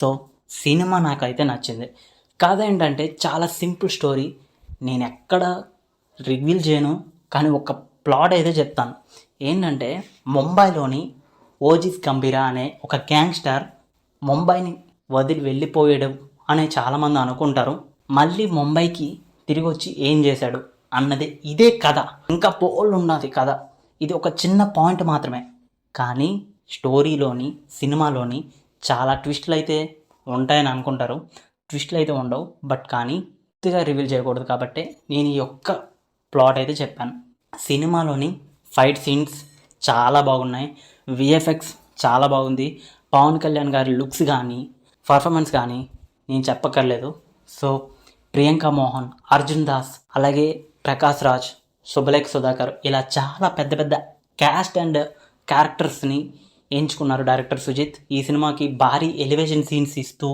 So cinema నాకైతే నచ్చింది. కథ ఏంటంటే చాలా సింపుల్ స్టోరీ. నేను ఎక్కడ రివీల్ చేయను, కానీ ఒక ప్లాట్ అయితే చెప్తాను. ఏంటంటే ముంబైలోని ఓజిస్ గంభీరా అనే ఒక గ్యాంగ్స్టర్ ముంబైని వదిలి వెళ్ళిపోయాడు అని చాలామంది అనుకుంటారు. మళ్ళీ ముంబైకి తిరిగి వచ్చి ఏం చేశాడు అన్నది ఇదే కథ. ఇంకా పోల్ ఉన్నది కథ. ఇది ఒక చిన్న పాయింట్ మాత్రమే, కానీ స్టోరీలోని సినిమాలోని చాలా ట్విస్టులు అయితే ఉంటాయని అనుకుంటారు. ట్విస్టులు అయితే ఉండవు, బట్ కానీ పూర్తిగా రివీల్ చేయకూడదు కాబట్టి నేను ఈ యొక్క ప్లాట్ అయితే చెప్పాను. సినిమాలోని ఫైట్ సీన్స్ చాలా బాగున్నాయి, విఎఫ్ఎక్స్ చాలా బాగుంది, పవన్ కళ్యాణ్ గారి లుక్స్ కానీ పర్ఫార్మెన్స్ కానీ నేను చెప్పక్కర్లేదు. సో ప్రియాంక మోహన్, అర్జున్ దాస్, అలాగే ప్రకాష్ రాజ్, శుభలేఖ సుధాకర్, ఇలా చాలా పెద్ద పెద్ద క్యాస్ట్ అండ్ క్యారెక్టర్స్ని ఎంచుకున్నారు డైరెక్టర్ సుజిత్. ఈ సినిమాకి భారీ ఎలివేషన్ సీన్స్ ఇస్తూ